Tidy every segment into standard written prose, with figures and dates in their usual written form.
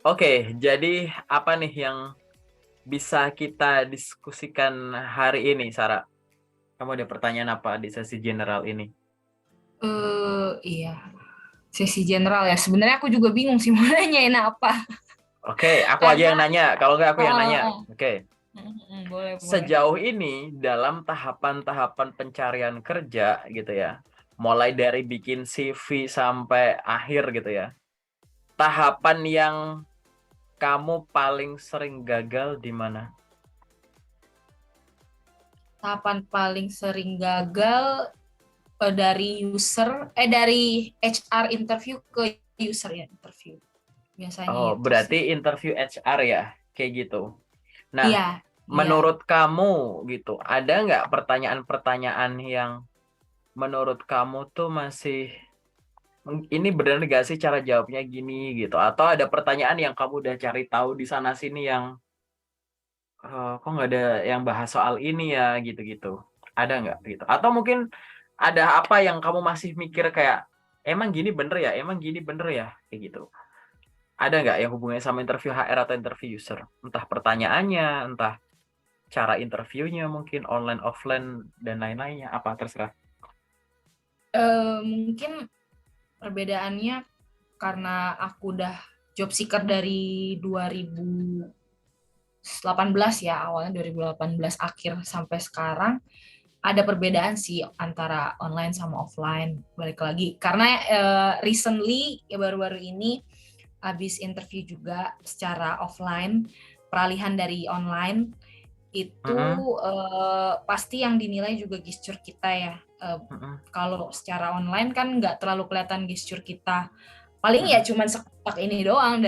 Oke, jadi apa nih yang bisa kita diskusikan hari ini, Sarah? Kamu ada pertanyaan apa di sesi general ini? Iya, sesi general ya. Sebenarnya aku juga bingung sih mau nanyain apa. Oke, aku aja Karena yang nanya. Kalau nggak aku oh, yang oh, nanya. oh. Oke, Boleh, boleh. sejauh ini dalam tahapan-tahapan pencarian kerja gitu ya, mulai dari bikin CV sampai akhir gitu ya, tahapan yang kamu paling sering gagal di mana? Tahapan paling sering gagal dari HR interview ke user ya interview. Biasanya Oh, itu berarti sih. interview HR ya, kayak gitu. Nah, Iya, iya. menurut kamu gitu, ada nggak pertanyaan-pertanyaan yang menurut kamu tuh masih ini benar nggak sih cara jawabnya gini gitu? Atau ada pertanyaan yang kamu udah cari tahu di sana sini yang kok nggak ada yang bahas soal ini ya gitu-gitu? Ada nggak gitu? Atau mungkin ada apa yang kamu masih mikir kayak emang gini bener ya? Emang gini bener ya? Kayak gitu. Ada nggak yang hubungannya sama interview HR atau interview user? Entah pertanyaannya, entah cara interviewnya mungkin online offline dan lain-lainnya apa terserah. Mungkin perbedaannya karena aku udah job seeker dari 2018 ya, awalnya 2018 akhir sampai sekarang. Ada perbedaan sih antara online sama offline. Balik lagi karena recently ya baru-baru ini habis interview juga secara offline, peralihan dari online itu Mm-mm, pasti yang dinilai juga gesture kita ya. mm-mm, Kalau secara online kan nggak terlalu kelihatan gesture kita. Paling ya mm-mm, cuman sekepak ini doang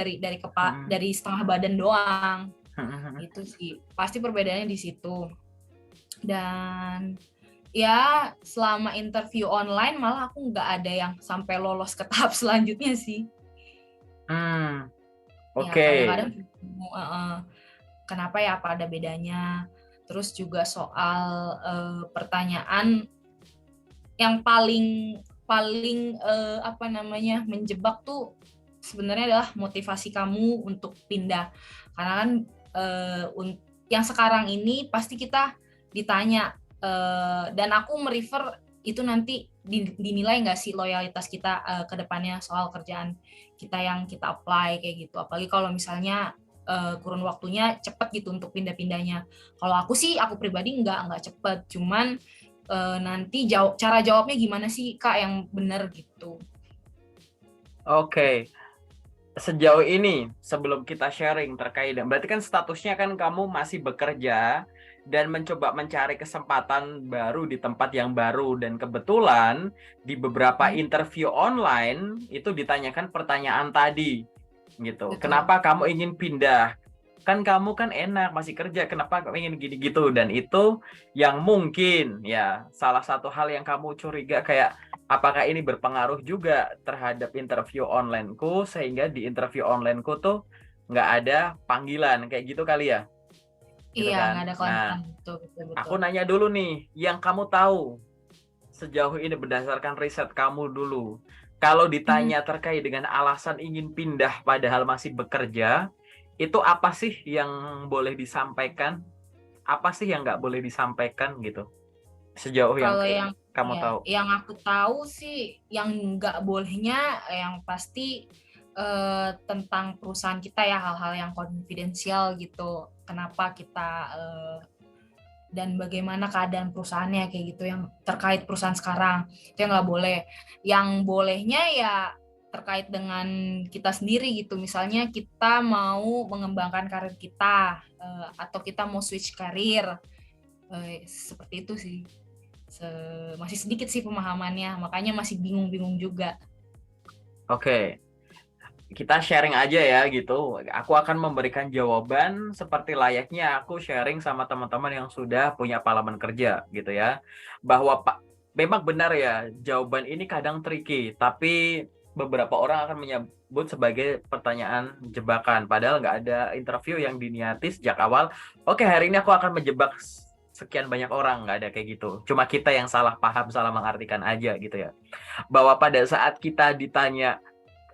mm-mm, dari setengah badan doang. mm-mm. Itu sih pasti perbedaannya di situ. Dan ya selama interview online malah aku nggak ada yang sampai lolos ke tahap selanjutnya sih. Hmm, Ya oke. kadang-kadang kenapa ya apa ada bedanya. Terus juga soal pertanyaan yang paling paling apa namanya menjebak tuh sebenarnya adalah motivasi kamu untuk pindah. Karena kan yang sekarang ini pasti kita ditanya dan aku merefer itu nanti dinilai nggak sih loyalitas kita ke depannya soal kerjaan kita yang kita apply kayak gitu. Apalagi kalau misalnya kurun waktunya cepet gitu untuk pindah-pindahnya. Kalau aku sih, aku pribadi nggak cepet. Cuman nanti cara jawabnya gimana sih Kak yang benar gitu. Oke. Sejauh ini sebelum kita sharing terkait dan berarti kan statusnya kan kamu masih bekerja dan mencoba mencari kesempatan baru di tempat yang baru dan kebetulan di beberapa Hmm, interview online itu ditanyakan pertanyaan tadi gitu. betul. Kenapa kamu ingin pindah? Kan kamu kan enak masih kerja, kenapa kamu ingin gini gitu? Dan itu yang mungkin ya salah satu hal yang kamu curiga kayak apakah ini berpengaruh juga terhadap interview onlineku sehingga di interview onlineku tuh nggak ada panggilan kayak gitu kali ya, gitu Iya, nggak kan? ada Nah, kelanjutan, betul, betul, aku betul. nanya dulu nih, yang kamu tahu sejauh ini berdasarkan riset kamu dulu, kalau Hmm, ditanya terkait dengan alasan ingin pindah padahal masih bekerja, itu apa sih yang boleh disampaikan? Apa sih yang nggak boleh disampaikan gitu? Sejauh yang kalau yang kamu ya, tahu. yang aku tahu sih yang nggak bolehnya yang pasti tentang perusahaan kita ya hal-hal yang konfidensial gitu. Kenapa kita dan bagaimana keadaan perusahaannya kayak gitu yang terkait perusahaan sekarang itu yang nggak boleh. Yang bolehnya ya terkait dengan kita sendiri gitu, misalnya kita mau mengembangkan karir kita atau kita mau switch karir seperti itu sih. Masih sedikit sih pemahamannya, makanya masih bingung-bingung juga. Oke, kita sharing aja ya gitu. Aku akan memberikan jawaban seperti layaknya aku sharing sama teman-teman yang sudah punya pengalaman kerja gitu ya. Bahwa Pak, memang benar ya, jawaban ini kadang tricky, tapi beberapa orang akan menyebut sebagai pertanyaan jebakan. Padahal nggak ada interview yang diniati sejak awal. Oke, hari ini aku akan menjebak sekian banyak orang, nggak ada kayak gitu. Cuma kita yang salah paham, salah mengartikan aja gitu ya. Bahwa pada saat kita ditanya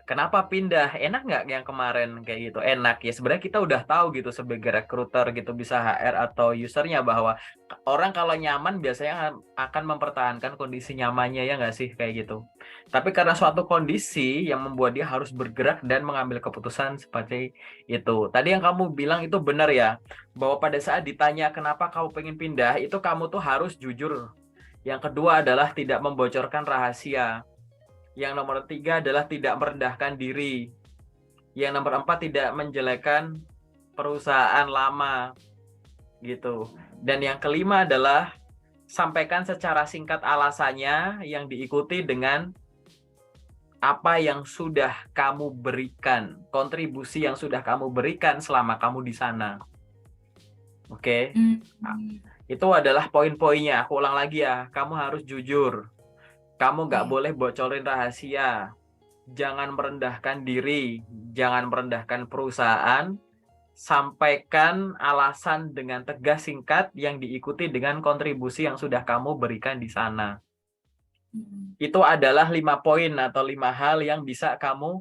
Kenapa pindah? Enak nggak yang kemarin kayak gitu? Enak ya. Sebenarnya kita udah tahu gitu sebagai recruiter gitu, bisa HR atau usernya, bahwa orang kalau nyaman biasanya akan mempertahankan kondisi nyamannya, ya nggak sih kayak gitu. Tapi karena suatu kondisi yang membuat dia harus bergerak dan mengambil keputusan seperti itu. Tadi yang kamu bilang itu benar ya, bahwa pada saat ditanya kenapa kamu pengen pindah, itu kamu tuh harus jujur. Yang kedua adalah tidak membocorkan rahasia. Yang nomor 3 adalah tidak merendahkan diri. Yang nomor 4 tidak menjelekkan perusahaan lama gitu. Dan yang kelima adalah sampaikan secara singkat alasannya yang diikuti dengan apa yang sudah kamu berikan, kontribusi yang sudah kamu berikan selama kamu di sana. Oke. Itu adalah poin-poinnya. Aku ulang lagi ya, kamu harus jujur. Kamu nggak boleh bocorin rahasia. Jangan merendahkan diri, jangan merendahkan perusahaan, sampaikan alasan dengan tegas singkat yang diikuti dengan kontribusi yang sudah kamu berikan di sana. Itu adalah 5 poin atau 5 hal yang bisa kamu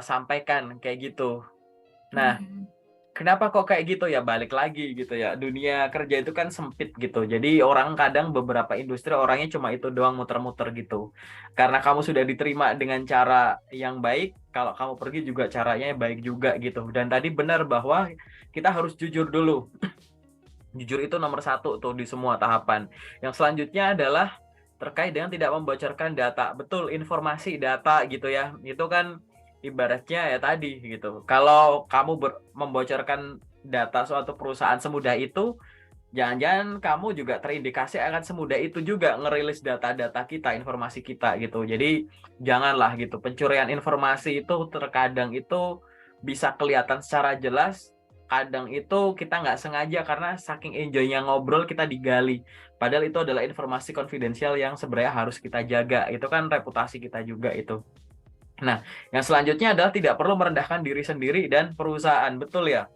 sampaikan kayak gitu. Nah, kenapa kok kayak gitu ya? Balik lagi gitu ya. Dunia kerja itu kan sempit gitu. Jadi orang kadang beberapa industri orangnya cuma itu doang, muter-muter gitu. Karena kamu sudah diterima dengan cara yang baik, kalau kamu pergi juga caranya baik juga gitu. Dan tadi benar bahwa kita harus jujur dulu. Jujur itu nomor 1 tuh di semua tahapan. Yang selanjutnya adalah terkait dengan tidak membocorkan data. Betul, informasi data gitu ya. Itu kan ibaratnya ya tadi gitu. Kalau kamu membocorkan data suatu perusahaan semudah itu, jangan-jangan kamu juga terindikasi akan semudah itu juga ngerilis data-data kita, informasi kita gitu. Jadi janganlah gitu. Pencurian informasi itu terkadang itu bisa kelihatan secara jelas, kadang itu kita nggak sengaja karena saking enjoynya ngobrol kita digali. Padahal itu adalah informasi konfidensial yang sebenarnya harus kita jaga. Itu kan reputasi kita juga itu. Nah, yang selanjutnya adalah tidak perlu merendahkan diri sendiri dan perusahaan. Betul ya?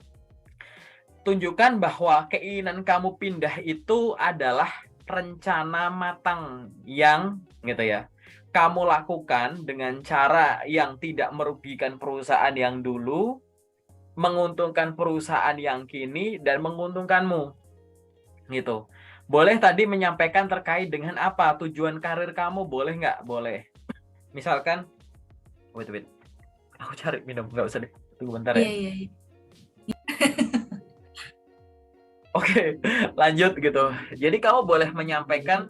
Tunjukkan bahwa keinginan kamu pindah itu adalah rencana matang yang gitu ya, kamu lakukan dengan cara yang tidak merugikan perusahaan yang dulu, menguntungkan perusahaan yang kini, dan menguntungkanmu gitu. Boleh tadi menyampaikan terkait dengan apa tujuan karir kamu, boleh nggak? Boleh. Misalkan, wait, aku cari minum, nggak usah deh, tunggu bentar ya. Iya. Oke, lanjut gitu. Jadi kamu boleh menyampaikan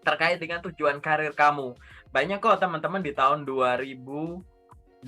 terkait dengan tujuan karir kamu. Banyak kok teman-teman di tahun 2022,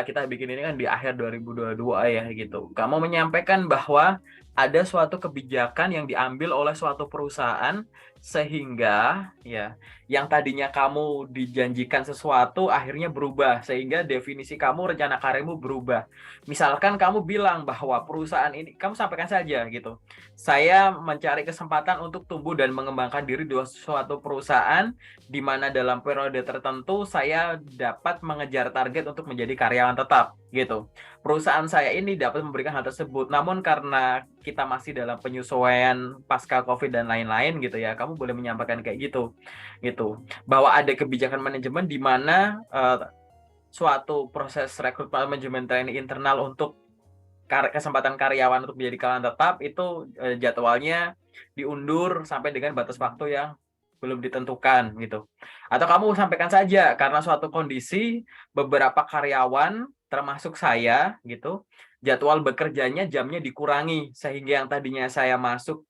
kita bikin ini kan di akhir 2022 ya gitu. Kamu menyampaikan bahwa ada suatu kebijakan yang diambil oleh suatu perusahaan sehingga ya yang tadinya kamu dijanjikan sesuatu akhirnya berubah, sehingga definisi kamu, rencana karirmu berubah. Misalkan kamu bilang bahwa perusahaan ini, kamu sampaikan saja gitu, saya mencari kesempatan untuk tumbuh dan mengembangkan diri di suatu perusahaan di mana dalam periode tertentu saya dapat mengejar target untuk menjadi karyawan tetap gitu. Perusahaan saya ini dapat memberikan hal tersebut, namun karena kita masih dalam penyesuaian pasca COVID dan lain-lain gitu ya, kamu boleh menyampaikan kayak gitu bahwa ada kebijakan manajemen di mana suatu proses rekrutmen manajemen training internal untuk kesempatan karyawan untuk menjadi karyawan tetap itu jadwalnya diundur sampai dengan batas waktu yang belum ditentukan gitu. Atau kamu sampaikan saja karena suatu kondisi beberapa karyawan termasuk saya gitu, jadwal bekerjanya jamnya dikurangi sehingga yang tadinya saya masuk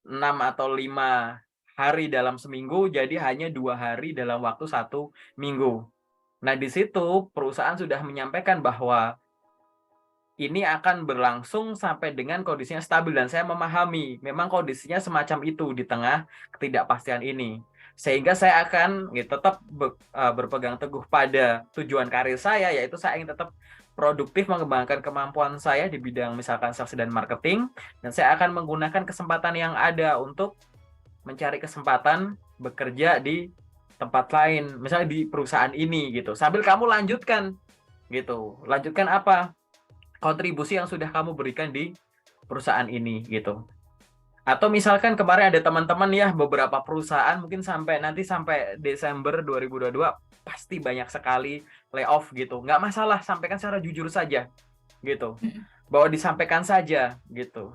6 atau 5 hari dalam seminggu jadi hanya 2 hari dalam waktu 1 minggu. Nah, di situ perusahaan sudah menyampaikan bahwa ini akan berlangsung sampai dengan kondisinya stabil, dan saya memahami memang kondisinya semacam itu di tengah ketidakpastian ini. Sehingga saya akan tetap berpegang teguh pada tujuan karir saya, yaitu saya ingin tetap produktif mengembangkan kemampuan saya di bidang misalkan sales dan marketing, dan saya akan menggunakan kesempatan yang ada untuk mencari kesempatan bekerja di tempat lain, misalnya di perusahaan ini gitu. Sambil kamu lanjutkan gitu. Lanjutkan apa? Kontribusi yang sudah kamu berikan di perusahaan ini gitu. Atau misalkan kemarin ada teman-teman ya, beberapa perusahaan mungkin sampai Desember 2022 pasti banyak sekali layoff gitu. Nggak masalah, sampaikan secara jujur saja gitu. Mm-mm. Bahwa disampaikan saja gitu.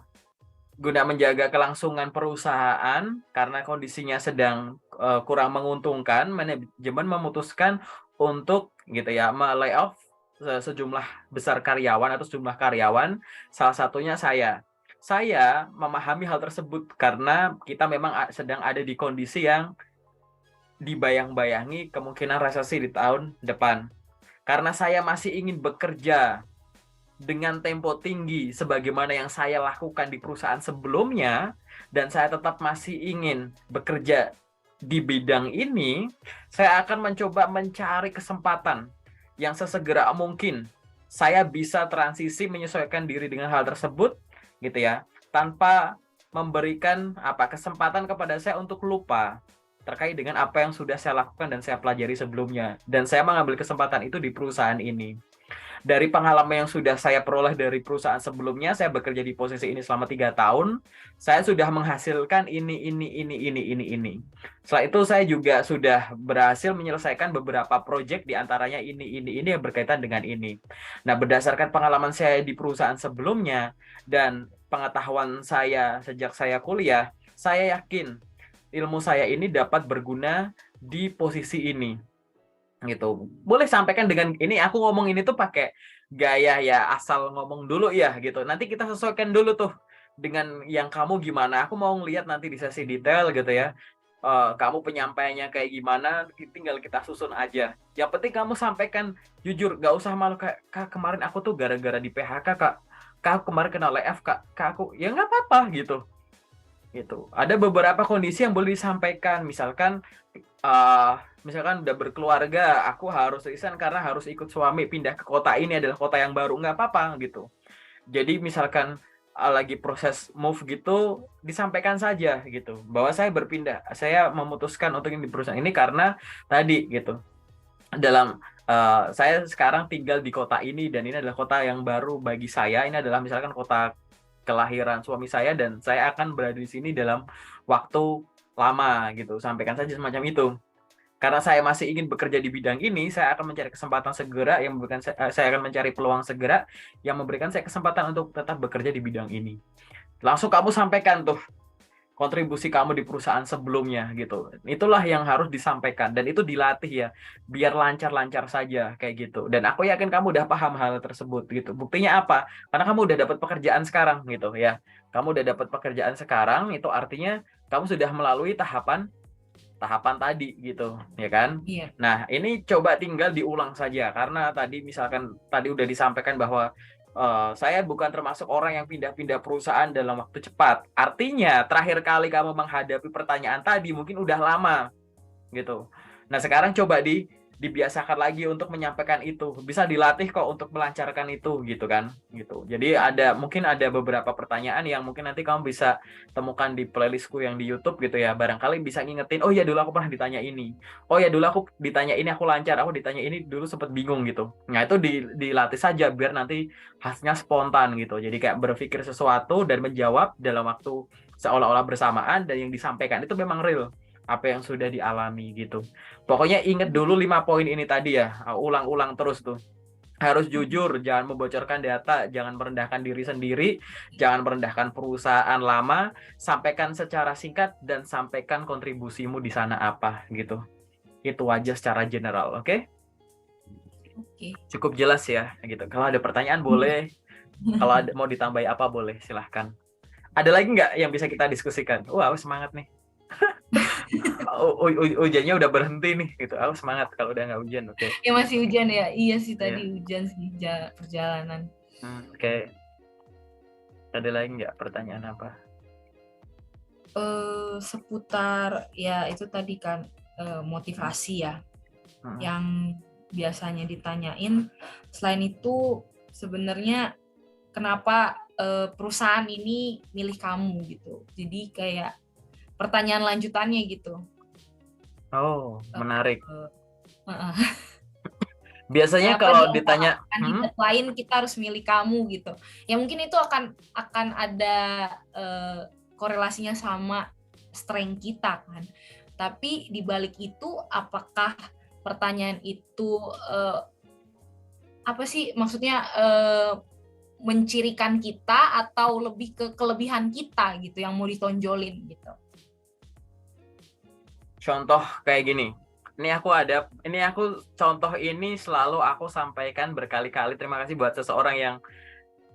Guna menjaga kelangsungan perusahaan karena kondisinya sedang kurang menguntungkan, manajemen memutuskan untuk gitu ya, layoff sejumlah besar karyawan atau sejumlah karyawan, salah satunya saya. Saya memahami hal tersebut karena kita memang sedang ada di kondisi yang dibayang-bayangi kemungkinan resesi di tahun depan. Karena saya masih ingin bekerja dengan tempo tinggi sebagaimana yang saya lakukan di perusahaan sebelumnya, dan saya tetap masih ingin bekerja di bidang ini, saya akan mencoba mencari kesempatan yang sesegera mungkin saya bisa transisi menyesuaikan diri dengan hal tersebut gitu ya, tanpa memberikan kesempatan kepada saya untuk lupa terkait dengan apa yang sudah saya lakukan dan saya pelajari sebelumnya, dan saya mengambil kesempatan itu di perusahaan ini. Dari pengalaman yang sudah saya peroleh dari perusahaan sebelumnya, saya bekerja di posisi ini selama 3 tahun. Saya sudah menghasilkan ini. Setelah itu saya juga sudah berhasil menyelesaikan beberapa proyek, di antaranya ini yang berkaitan dengan ini. Nah, berdasarkan pengalaman saya di perusahaan sebelumnya dan pengetahuan saya sejak saya kuliah, saya yakin ilmu saya ini dapat berguna di posisi ini gitu. Boleh sampaikan dengan ini, aku ngomong ini tuh pakai gaya ya asal ngomong dulu ya gitu. Nanti kita sesuaikan dulu tuh dengan yang kamu gimana. Aku mau ngeliat nanti di sesi detail gitu ya. Kamu penyampaiannya kayak gimana, tinggal kita susun aja. Yang penting kamu sampaikan jujur, gak usah malu kayak, Kak kemarin aku tuh gara-gara di PHK kak. Kak aku kemarin kena layoff kak. Kak aku, ya nggak apa-apa gitu. Gitu. Ada beberapa kondisi yang boleh disampaikan, misalkan uh, misalkan udah berkeluarga, aku harus resign karena harus ikut suami pindah ke kota ini, adalah kota yang baru, nggak apa-apa gitu. Jadi misalkan lagi proses move gitu, disampaikan saja gitu bahwa saya memutuskan untuk ini di perusahaan ini karena tadi gitu, dalam saya sekarang tinggal di kota ini dan ini adalah kota yang baru bagi saya, ini adalah misalkan kota kelahiran suami saya dan saya akan berada di sini dalam waktu lama gitu. Sampaikan saja semacam itu. Karena saya masih ingin bekerja di bidang ini, saya akan mencari kesempatan segera yang memberikan saya akan mencari peluang segera yang memberikan saya kesempatan untuk tetap bekerja di bidang ini. Langsung kamu sampaikan tuh kontribusi kamu di perusahaan sebelumnya gitu. Itulah yang harus disampaikan dan itu dilatih ya, biar lancar-lancar saja kayak gitu. Dan aku yakin kamu udah paham hal tersebut gitu. Buktinya apa? Karena kamu udah dapat pekerjaan sekarang gitu ya. Kamu udah dapat pekerjaan sekarang, itu artinya kamu sudah melalui tahapan tadi gitu, ya kan? Iya. Nah, ini coba tinggal diulang saja karena tadi udah disampaikan bahwa saya bukan termasuk orang yang pindah-pindah perusahaan dalam waktu cepat. Artinya, terakhir kali kamu menghadapi pertanyaan tadi mungkin udah lama gitu. Nah, sekarang coba dibiasakan lagi untuk menyampaikan itu. Bisa dilatih kok untuk melancarkan itu gitu kan. Gitu. Jadi mungkin ada beberapa pertanyaan yang mungkin nanti kamu bisa temukan di playlistku yang di YouTube gitu ya. Barangkali bisa ngingetin, oh ya dulu aku pernah ditanya ini. Oh ya dulu aku ditanya ini aku lancar, aku ditanya ini dulu sempat bingung gitu. Nah, itu dilatih saja biar nanti hasilnya spontan gitu. Jadi kayak berpikir sesuatu dan menjawab dalam waktu seolah-olah bersamaan, dan yang disampaikan itu memang real apa yang sudah dialami gitu. Pokoknya ingat dulu 5 poin ini tadi ya, ulang-ulang terus tuh. Harus jujur, jangan membocorkan data, jangan merendahkan diri sendiri, jangan merendahkan perusahaan lama, sampaikan secara singkat dan sampaikan kontribusimu di sana apa gitu. Itu aja secara general, oke? Oke. Cukup jelas ya gitu. Kalau ada pertanyaan boleh, kalau mau ditambahi apa boleh, silahkan. Ada lagi nggak yang bisa kita diskusikan? Wah, semangat nih. Hujannya udah berhenti nih gitu. Aku semangat kalau udah nggak hujan. Oke. Ya masih hujan ya. Iya sih Iya. tadi hujan sih perjalanan. Oke. Ada lagi nggak pertanyaan apa? Seputar ya itu tadi kan motivasi ya. Yang biasanya ditanyain. Selain itu sebenarnya kenapa perusahaan ini milih kamu gitu. Jadi kayak pertanyaan lanjutannya gitu. Oh, menarik. Uh, Biasanya kalau ditanya kandidat lain kita harus milih kamu gitu. Ya mungkin itu akan ada korelasinya sama strength kita kan. Tapi di balik itu apakah pertanyaan itu apa sih maksudnya mencirikan kita atau lebih ke kelebihan kita gitu yang mau ditonjolin gitu. Contoh kayak gini. Ini aku contoh ini selalu aku sampaikan berkali-kali. Terima kasih buat seseorang yang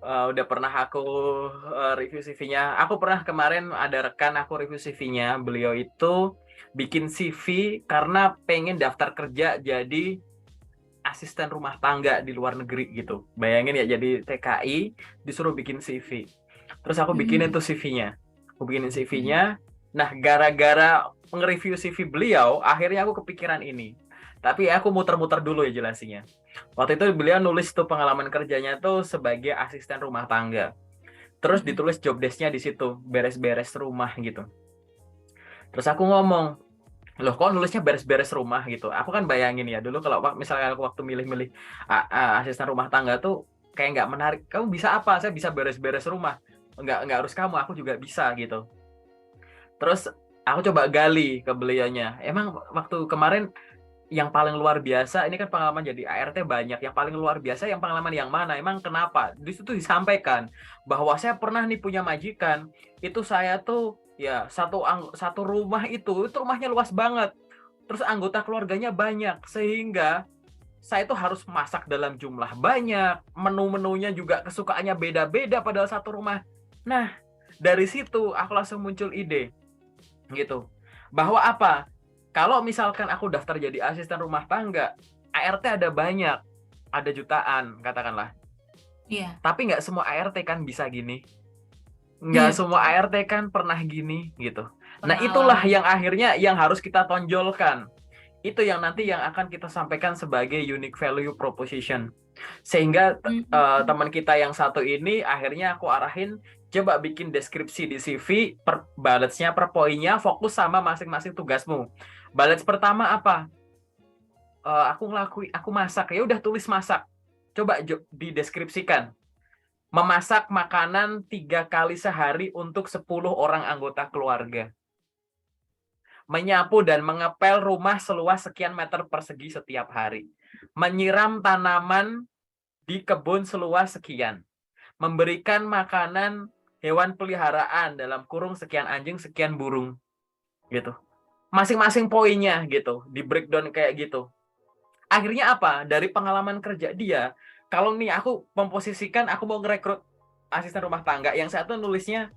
udah pernah aku review CV-nya. Aku pernah kemarin ada rekan aku review CV-nya. Beliau itu bikin CV karena pengen daftar kerja jadi asisten rumah tangga di luar negeri gitu. Bayangin ya, jadi TKI disuruh bikin CV. Terus aku bikinin tuh CV-nya. Aku bikinin CV-nya. Nah, gara-gara nge-review CV beliau, akhirnya aku kepikiran ini. Tapi aku muter-muter dulu ya jelasinya. Waktu itu beliau nulis tuh pengalaman kerjanya tuh sebagai asisten rumah tangga. Terus ditulis job desk-nya di situ, beres-beres rumah gitu. Terus aku ngomong, loh kok nulisnya beres-beres rumah gitu. Aku kan bayangin ya, dulu kalau misalnya aku waktu milih-milih asisten rumah tangga tuh kayak nggak menarik. Kamu bisa apa? Saya bisa beres-beres rumah. Nggak harus kamu, aku juga bisa gitu. Terus aku coba gali ke beliaunya. Emang waktu kemarin yang paling luar biasa, ini kan pengalaman jadi ART banyak. Yang paling luar biasa yang pengalaman yang mana? Emang kenapa? Di situ disampaikan bahwa saya pernah nih punya majikan. Itu saya tuh ya satu rumah itu rumahnya luas banget. Terus anggota keluarganya banyak sehingga saya itu harus masak dalam jumlah banyak. Menu-menunya juga kesukaannya beda-beda padahal satu rumah. Nah, dari situ aku langsung muncul ide gitu. Bahwa apa? Kalau misalkan aku daftar jadi asisten rumah tangga, ART ada banyak, ada jutaan katakanlah. Iya. Tapi nggak semua ART kan bisa gini. Iya, Nggak semua betul. ART kan pernah gini gitu. Nah, Pernah itulah ngalamin. yang akhirnya yang harus kita tonjolkan. Itu yang nanti yang akan kita sampaikan sebagai unique value proposition. Sehingga teman kita yang satu ini akhirnya aku arahin coba bikin deskripsi di CV, bullets-nya per poinnya, fokus sama masing-masing tugasmu. Bullets pertama apa? Aku masak, ya udah tulis masak. Coba dideskripsikan. Memasak makanan 3 kali sehari untuk 10 orang anggota keluarga. Menyapu dan mengepel rumah seluas sekian meter persegi setiap hari. Menyiram tanaman di kebun seluas sekian. Memberikan makanan hewan peliharaan dalam kurung sekian anjing, sekian burung. Gitu. Masing-masing poinnya gitu, di breakdown kayak gitu. Akhirnya apa? Dari pengalaman kerja dia, kalau nih aku memposisikan aku mau ngerekrut asisten rumah tangga, yang satu nulisnya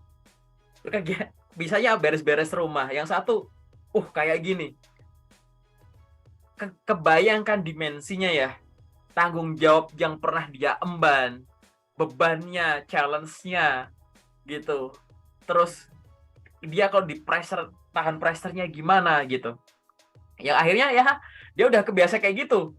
kayak bisanya beres-beres rumah, yang satu kayak gini. Kebayangkan dimensinya ya, tanggung jawab yang pernah dia emban, bebannya, challenge-nya gitu. Terus dia kalau di pressure, tahan pressure-nya gimana gitu. Yang akhirnya ya dia udah kebiasa kayak gitu.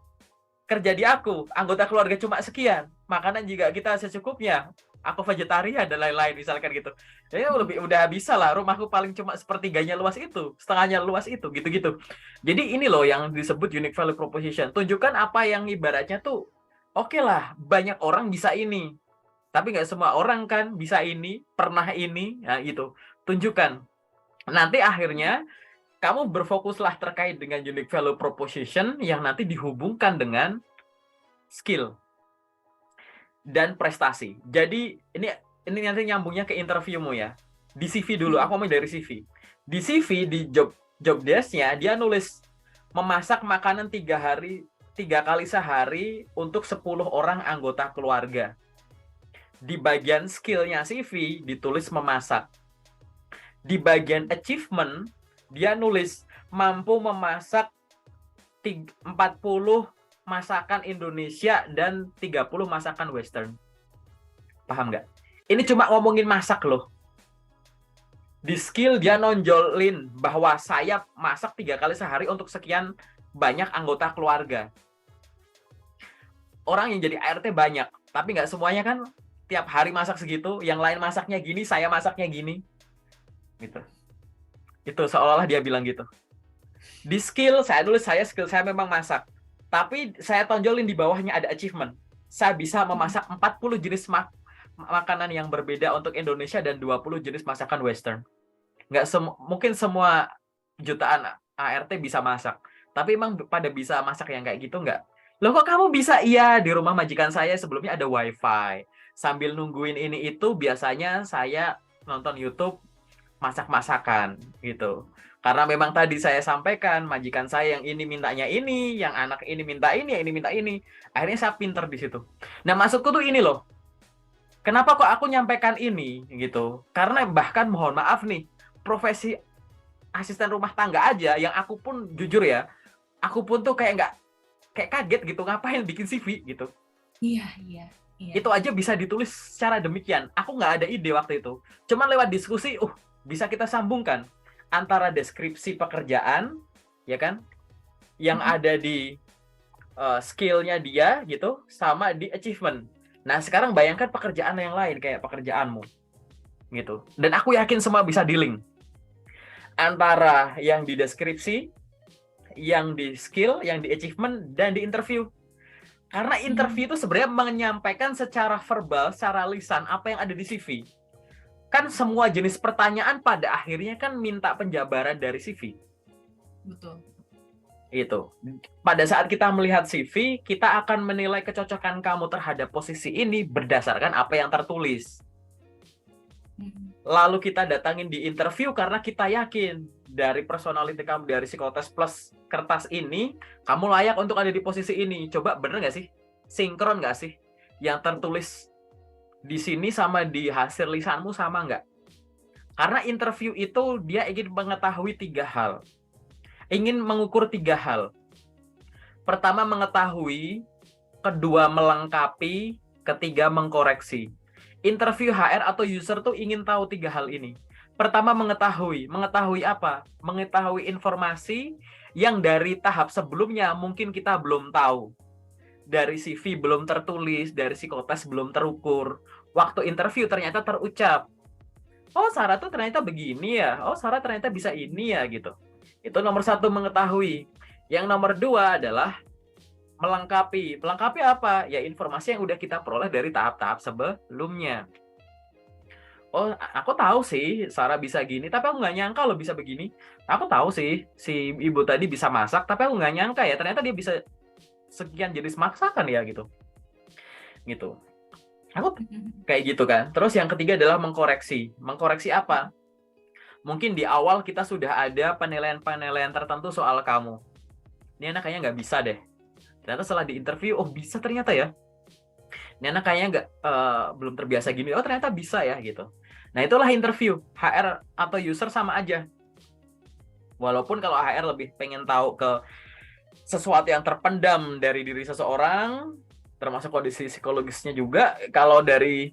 Kerja di aku, anggota keluarga cuma sekian, makanan juga kita secukupnya, aku vegetarian dan lain-lain misalkan gitu. Jadi udah bisa lah, rumahku paling cuma sepertiganya luas itu, setengahnya luas itu, gitu-gitu. Jadi ini loh yang disebut unique value proposition. Tunjukkan apa yang ibaratnya tuh, oke lah, banyak orang bisa ini, tapi nggak semua orang kan bisa ini, pernah ini, nah itu. Tunjukkan. Nanti akhirnya kamu berfokuslah terkait dengan unique value proposition yang nanti dihubungkan dengan skill dan prestasi. Jadi ini nanti nyambungnya ke interviewmu ya. Di CV dulu, aku mau dari CV. Di CV di job desk-nya dia nulis memasak makanan 3 kali sehari untuk 10 orang anggota keluarga. Di bagian skill-nya CV ditulis memasak. Di bagian achievement dia nulis mampu memasak 40 masakan Indonesia dan 30 masakan Western. Paham nggak? Ini cuma ngomongin masak loh. Di skill dia nonjolin bahwa saya masak 3 kali sehari untuk sekian banyak anggota keluarga. Orang yang jadi ART banyak, tapi nggak semuanya kan tiap hari masak segitu. Yang lain masaknya gini, saya masaknya gini. Gitu. Itu seolah-olah dia bilang gitu. Di skill, skill saya memang masak. Tapi saya tonjolin di bawahnya ada achievement. Saya bisa memasak 40 jenis makanan yang berbeda untuk Indonesia dan 20 jenis masakan Western. nggak mungkin semua jutaan ART bisa masak. Tapi emang pada bisa masak yang kayak gitu nggak? Loh kok kamu bisa? Iya, di rumah majikan saya sebelumnya ada WiFi. Sambil nungguin ini itu biasanya saya nonton YouTube masak-masakan gitu. Karena memang tadi saya sampaikan majikan saya yang ini mintanya ini, yang anak ini minta ini, yang ini minta ini. Akhirnya saya pinter di situ. Nah, maksudku tuh ini loh. Kenapa kok aku nyampaikan ini gitu? Karena bahkan mohon maaf nih, profesi asisten rumah tangga aja yang aku pun jujur ya, aku pun tuh kayak kaget gitu, ngapain bikin CV gitu. Iya, iya, iya. Itu aja bisa ditulis secara demikian. Aku nggak ada ide waktu itu. Cuman lewat diskusi, bisa kita sambungkan antara deskripsi pekerjaan, ya kan, yang ada di skill-nya dia gitu, sama di achievement. Nah, sekarang bayangkan pekerjaan yang lain kayak pekerjaanmu gitu. Dan aku yakin semua bisa di-link antara yang di deskripsi, yang di skill, yang di achievement, dan di interview. Karena interview itu sebenarnya menyampaikan secara verbal, secara lisan apa yang ada di CV. Kan semua jenis pertanyaan pada akhirnya kan minta penjabaran dari CV. Betul. Itu. Pada saat kita melihat CV, kita akan menilai kecocokan kamu terhadap posisi ini berdasarkan apa yang tertulis. Lalu kita datangin di interview karena kita yakin dari personality kamu, dari psikotes plus kertas ini, kamu layak untuk ada di posisi ini. Coba bener nggak sih? Sinkron nggak sih? Yang tertulis di sini sama di hasil lisanmu sama nggak? Karena interview itu dia ingin mengetahui 3 hal. Ingin mengukur 3 hal. Pertama mengetahui, kedua melengkapi, ketiga mengkoreksi. Interview HR atau user tuh ingin tahu 3 hal ini. Pertama mengetahui. Mengetahui apa? Mengetahui informasi yang dari tahap sebelumnya mungkin kita belum tahu. Dari CV belum tertulis, dari psikotes belum terukur. Waktu interview ternyata terucap. Oh, Sarah tuh ternyata begini ya. Oh, Sarah ternyata bisa ini ya gitu. Itu nomor 1 mengetahui. Yang nomor 2 adalah melengkapi. Melengkapi apa? Ya informasi yang udah kita peroleh dari tahap-tahap sebelumnya. Oh, aku tahu sih Sarah bisa gini, tapi aku nggak nyangka loh bisa begini. Aku tahu sih si ibu tadi bisa masak, tapi aku nggak nyangka ya ternyata dia bisa sekian jenis masakan ya gitu. Gitu. Aku kayak gitu kan. Terus yang ketiga adalah mengkoreksi. Mengkoreksi apa? Mungkin di awal kita sudah ada penilaian-penilaian tertentu soal kamu. Ini anak kayaknya nggak bisa deh. Ternyata setelah di interview, oh bisa ternyata ya. Ini anak kayaknya belum terbiasa gini. Oh ternyata bisa ya gitu. Nah itulah interview. HR atau user sama aja. Walaupun kalau HR lebih pengen tahu ke sesuatu yang terpendam dari diri seseorang, termasuk kondisi psikologisnya juga. Kalau dari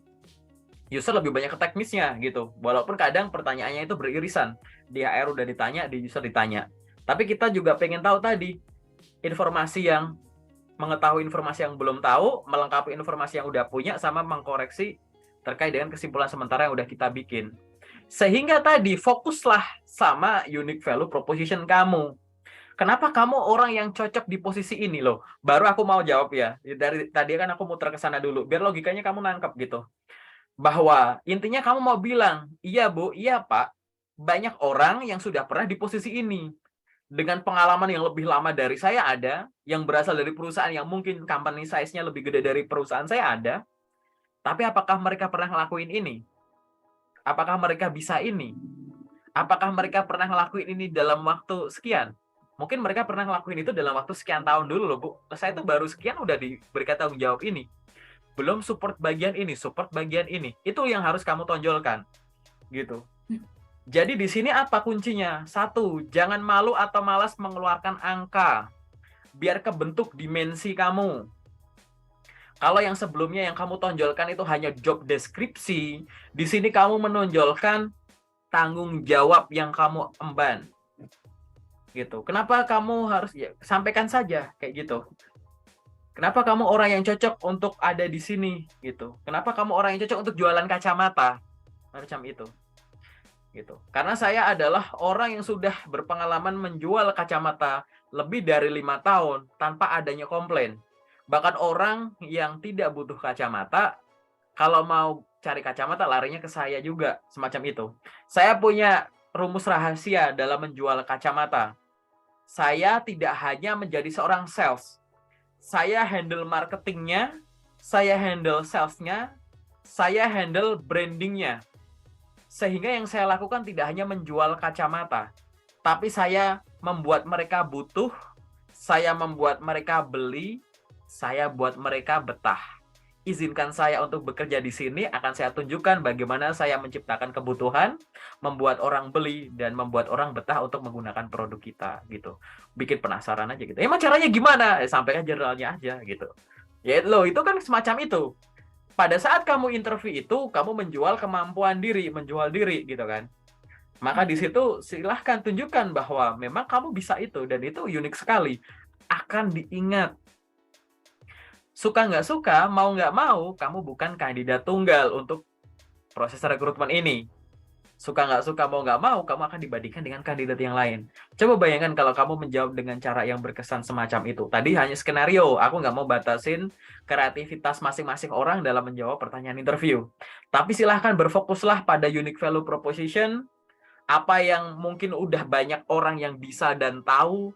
user lebih banyak ke teknisnya gitu. Walaupun kadang pertanyaannya itu beririsan. Di HR udah ditanya, di user ditanya. Tapi kita juga pengen tahu tadi mengetahui informasi yang belum tahu, melengkapi informasi yang udah punya, sama mengkoreksi terkait dengan kesimpulan sementara yang udah kita bikin. Sehingga tadi fokuslah sama unique value proposition kamu. Kenapa kamu orang yang cocok di posisi ini loh? Baru aku mau jawab ya. Dari tadi kan aku muter ke sana dulu, biar logikanya kamu nangkep gitu. Bahwa intinya kamu mau bilang, iya Bu, iya Pak, banyak orang yang sudah pernah di posisi ini. Dengan pengalaman yang lebih lama dari saya ada, yang berasal dari perusahaan yang mungkin company size-nya lebih gede dari perusahaan saya ada, tapi apakah mereka pernah ngelakuin ini? Apakah mereka bisa ini? Apakah mereka pernah ngelakuin ini dalam waktu sekian? Mungkin mereka pernah ngelakuin itu dalam waktu sekian tahun dulu loh Bu. Saya tuh baru sekian udah diberikan tanggung jawab ini. Belum support bagian ini, support bagian ini. Itu yang harus kamu tonjolkan. Gitu. Jadi di sini apa kuncinya? 1, jangan malu atau malas mengeluarkan angka. Biar kebentuk dimensi kamu. Kalau yang sebelumnya yang kamu tonjolkan itu hanya job deskripsi, di sini kamu menonjolkan tanggung jawab yang kamu emban. Gitu. Kenapa kamu harus sampaikan saja kayak gitu. Kenapa kamu orang yang cocok untuk ada di sini gitu? Kenapa kamu orang yang cocok untuk jualan kacamata? Macam itu. Gitu. Karena saya adalah orang yang sudah berpengalaman menjual kacamata lebih dari 5 tahun tanpa adanya komplain. Bahkan orang yang tidak butuh kacamata, kalau mau cari kacamata larinya ke saya juga, semacam itu. Saya punya rumus rahasia dalam menjual kacamata. Saya tidak hanya menjadi seorang sales. Saya handle marketingnya, saya handle salesnya, saya handle brandingnya. Sehingga yang saya lakukan tidak hanya menjual kacamata, tapi saya membuat mereka butuh, saya membuat mereka beli, saya buat mereka betah. Izinkan saya untuk bekerja di sini, akan saya tunjukkan bagaimana saya menciptakan kebutuhan, membuat orang beli, dan membuat orang betah untuk menggunakan produk kita, gitu. Bikin penasaran aja gitu. Emang caranya gimana? Sampaikan generalnya aja, gitu. Ya lo, itu kan semacam itu. Pada saat kamu interview itu, kamu menjual kemampuan diri, menjual diri, gitu kan. Maka di situ silahkan tunjukkan bahwa memang kamu bisa itu, dan itu unik sekali. Akan diingat. Suka nggak suka, mau nggak mau, kamu bukan kandidat tunggal untuk proses rekrutmen ini. Suka nggak suka, mau nggak mau, kamu akan dibandingkan dengan kandidat yang lain. Coba bayangkan kalau kamu menjawab dengan cara yang berkesan semacam itu. Tadi hanya skenario, aku nggak mau batasin kreativitas masing-masing orang dalam menjawab pertanyaan interview. Tapi silahkan berfokuslah pada unique value proposition, apa yang mungkin udah banyak orang yang bisa dan tahu,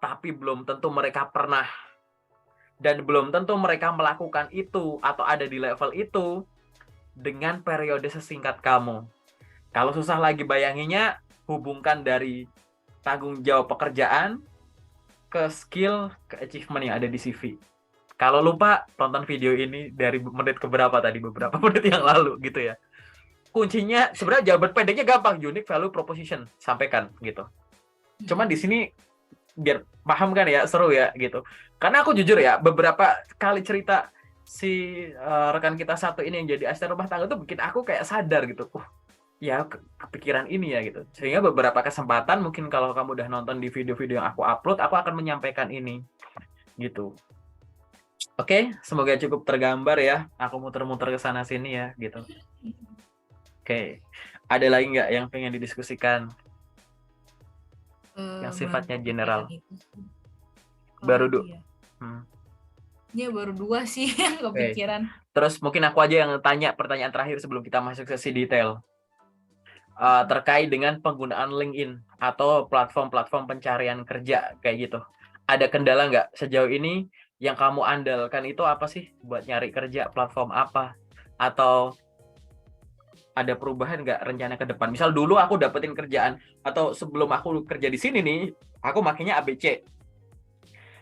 tapi belum tentu mereka pernah. Dan belum tentu mereka melakukan itu atau ada di level itu dengan periode sesingkat kamu. Kalau susah lagi bayanginya, hubungkan dari tanggung jawab pekerjaan ke skill, ke achievement yang ada di CV. Kalau lupa, tonton video ini dari menit ke berapa tadi, beberapa menit yang lalu gitu ya. Kuncinya sebenarnya jawaban pendeknya gampang, unique value proposition, sampaikan gitu. Cuman di sini biar paham kan ya, seru ya gitu. Karena aku jujur ya, beberapa kali cerita si rekan kita satu ini yang jadi asisten rumah tangga tuh bikin aku kayak sadar gitu. Ya kepikiran ini ya gitu. Sehingga beberapa kesempatan mungkin kalau kamu udah nonton di video-video yang aku upload, aku akan menyampaikan ini gitu. Oke, semoga cukup tergambar ya. Aku muter-muter ke sana sini ya gitu. Oke. Ada lagi nggak yang pengen didiskusikan? Yang sifatnya general. Baru dua. Ya baru 2 sih yang kepikiran. Terus mungkin aku aja yang tanya pertanyaan terakhir sebelum kita masuk sesi detail. Terkait dengan penggunaan LinkedIn atau platform-platform pencarian kerja kayak gitu. Ada kendala nggak sejauh ini yang kamu andalkan itu apa sih buat nyari kerja, platform apa? Atau ada perubahan nggak rencana ke depan? Misal dulu aku dapetin kerjaan atau sebelum aku kerja di sini nih, aku makainya ABC.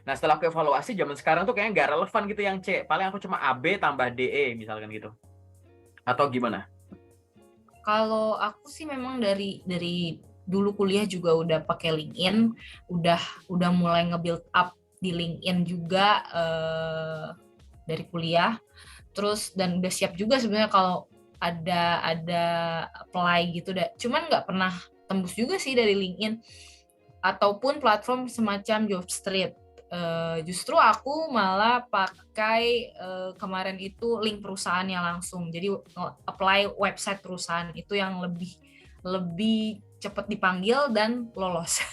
Nah setelah aku evaluasi zaman sekarang tuh kayaknya nggak relevan gitu yang C. Paling aku cuma AB tambah DE misalkan gitu. Atau gimana? Kalau aku sih memang dari dulu kuliah juga udah pakai LinkedIn, udah mulai nge-build up di LinkedIn juga dari kuliah. Terus dan udah siap juga sebenarnya kalau ada apply gitu deh. Cuman nggak pernah tembus juga sih dari LinkedIn ataupun platform semacam Jobstreet. Justru aku malah pakai kemarin itu link perusahaannya langsung. Jadi apply website perusahaan itu yang lebih cepat dipanggil dan lolos.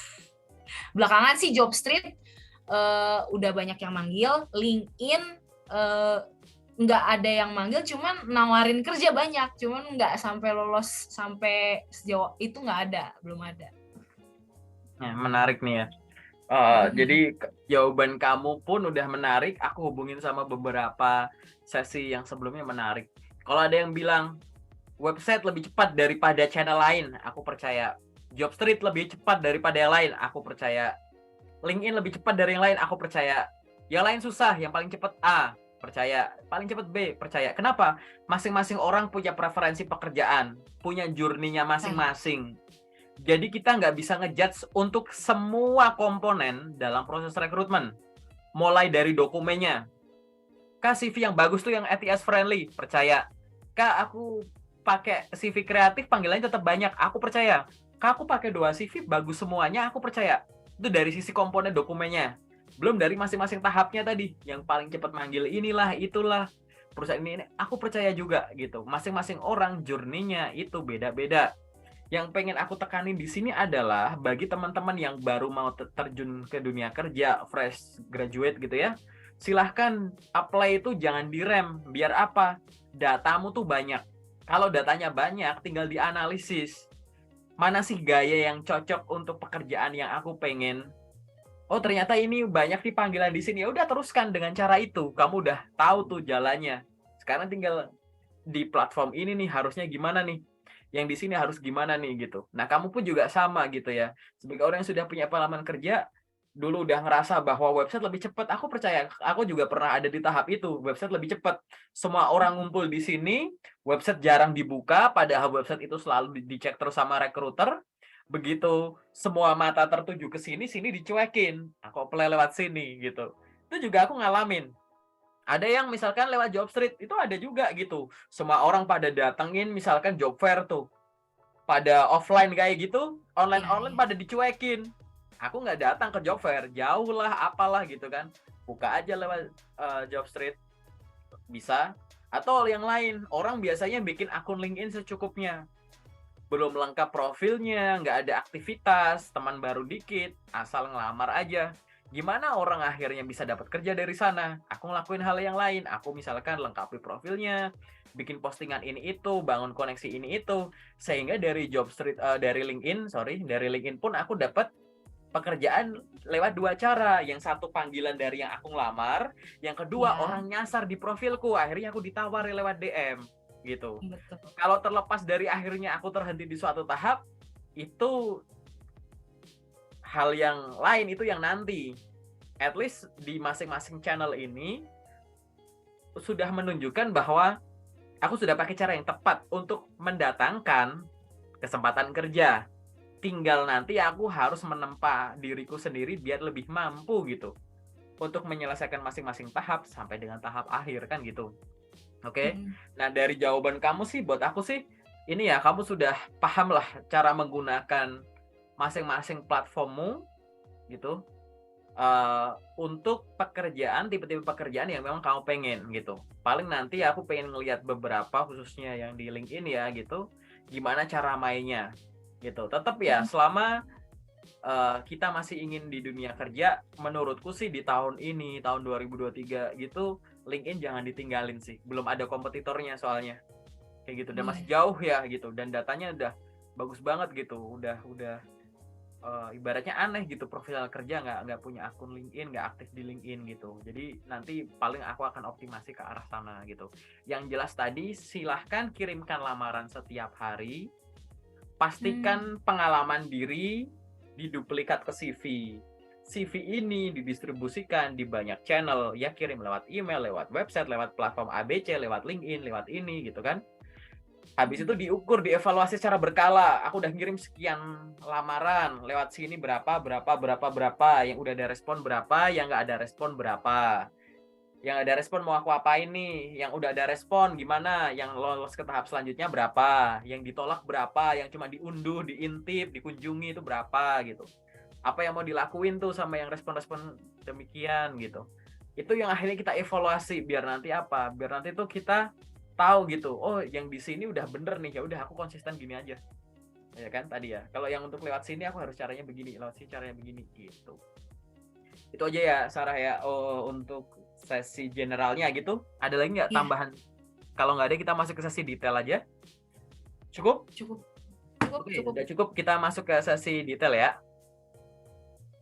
Belakangan sih Jobstreet udah banyak yang manggil, LinkedIn nggak ada yang manggil, cuman nawarin kerja banyak, cuman nggak sampai lolos sampai sejauh itu, belum ada. Nah, menarik nih ya. Jadi jawaban kamu pun udah menarik. Aku hubungin sama beberapa sesi yang sebelumnya menarik. Kalau ada yang bilang website lebih cepat daripada channel lain, aku percaya. Jobstreet lebih cepat daripada yang lain, aku percaya. LinkedIn lebih cepat dari yang lain, aku percaya. Yang lain susah, yang paling cepat A, percaya. Paling cepat B, percaya. Kenapa? Masing-masing orang punya preferensi pekerjaan, punya journey-nya masing-masing. Jadi kita nggak bisa ngejudge untuk semua komponen dalam proses rekrutmen. Mulai dari dokumennya. Kak, CV yang bagus tuh yang ATS friendly, percaya. Kak, aku pakai CV kreatif, panggilannya tetap banyak, aku percaya. Kak, aku pakai 2 CV, bagus semuanya, aku percaya. Itu dari sisi komponen dokumennya. Belum dari masing-masing tahapnya tadi. Yang paling cepat manggil inilah, itulah. Perusahaan ini, aku percaya juga gitu. Masing-masing orang journey-nya itu beda-beda. Yang pengen aku tekanin di sini adalah bagi teman-teman yang baru mau terjun ke dunia kerja, fresh graduate gitu ya, silahkan apply itu jangan direm. Biar apa? Datamu tuh banyak. Kalau datanya banyak, tinggal dianalisis. mana sih gaya yang cocok untuk pekerjaan yang aku pengen. Oh ternyata ini banyak nih panggilan di sini. Ya udah teruskan dengan cara itu. Kamu udah tahu tuh jalannya. Sekarang tinggal di platform ini nih harusnya gimana nih. Yang di sini harus gimana nih gitu. Nah kamu pun juga sama gitu ya. Sebagai orang yang sudah punya pengalaman kerja, dulu udah ngerasa bahwa website lebih cepat. Aku percaya, aku juga pernah ada di tahap itu. Website lebih cepat. Semua orang ngumpul di sini, website jarang dibuka, padahal website itu selalu dicek terus sama recruiter. Begitu semua mata tertuju ke sini, sini dicuekin. Aku apply lewat sini gitu. Itu juga aku ngalamin. Ada yang misalkan lewat Jobstreet, itu ada juga gitu. Semua orang pada datengin misalkan job fair tuh. Pada offline kayak gitu, Iya, online-online iya. pada dicuekin. Aku nggak datang ke job fair, jauh lah apalah gitu kan. Buka aja lewat Jobstreet, bisa. Atau yang lain, orang biasanya bikin akun LinkedIn secukupnya. Belum lengkap profilnya, nggak ada aktivitas, teman baru dikit, asal ngelamar aja. Gimana orang akhirnya bisa dapat kerja dari sana? Aku ngelakuin hal yang lain. Aku misalkan lengkapi profilnya, bikin postingan ini itu, bangun koneksi ini itu, sehingga dari dari LinkedIn pun aku dapat pekerjaan lewat dua cara. Yang satu panggilan dari yang aku ngelamar, yang kedua Iya, orang nyasar di profilku, akhirnya aku ditawari lewat DM gitu. betul. Kalau terlepas dari akhirnya aku terhenti di suatu tahap, itu hal yang lain, itu yang nanti. At least di masing-masing channel ini sudah menunjukkan bahwa aku sudah pakai cara yang tepat untuk mendatangkan kesempatan kerja. Tinggal nanti aku harus menempa diriku sendiri biar lebih mampu gitu untuk menyelesaikan masing-masing tahap sampai dengan tahap akhir kan gitu. Oke. Mm-mm. Nah, dari jawaban kamu sih buat aku sih ini ya, kamu sudah paham lah cara menggunakan masing-masing platformmu gitu untuk pekerjaan, tipe-tipe pekerjaan yang memang kamu pengen gitu. Paling nanti aku pengen ngelihat beberapa khususnya yang di LinkedIn ya gitu, gimana cara mainnya gitu. Tetap ya Mm-mm. selama kita masih ingin di dunia kerja, menurutku sih di tahun ini, tahun 2023 gitu, LinkedIn jangan ditinggalin sih. Belum ada kompetitornya soalnya. Kayak gitu dan masih Boleh. jauh ya gitu dan datanya udah bagus banget gitu. Udah ibaratnya aneh gitu profil kerja nggak punya akun LinkedIn, nggak aktif di LinkedIn gitu. Jadi nanti paling aku akan optimasi ke arah sana gitu. Yang jelas tadi silahkan kirimkan lamaran setiap hari, Hmm. pastikan pengalaman diri diduplikat ke CV. CV ini didistribusikan di banyak channel, ya kirim lewat email, lewat website, lewat platform ABC, lewat LinkedIn, lewat ini gitu kan. Habis Mm-mm. itu diukur, dievaluasi secara berkala. Aku udah ngirim sekian lamaran, lewat sini berapa, yang udah ada respon berapa, yang nggak ada respon berapa. Yang ada respon mau aku apain nih, yang udah ada respon gimana, yang lolos ke tahap selanjutnya berapa, yang ditolak berapa, yang cuma diunduh, diintip, dikunjungi itu berapa gitu. Apa yang mau dilakuin tuh sama yang respon-respon demikian gitu. Itu yang akhirnya kita evaluasi biar nanti apa? Biar nanti tuh kita tahu gitu. Oh, yang di sini udah bener nih. Ya udah aku konsisten gini aja. Ya kan tadi ya. Kalau yang untuk lewat sini aku harus caranya begini, lewat sini caranya begini gitu. Itu aja ya Sarah ya. Oh, untuk sesi generalnya gitu. Ada lagi nggak Iya, tambahan? Kalau nggak ada kita masuk ke sesi detail aja. Cukup? cukup, cukup, Oke, cukup. udah cukup kita masuk ke sesi detail ya.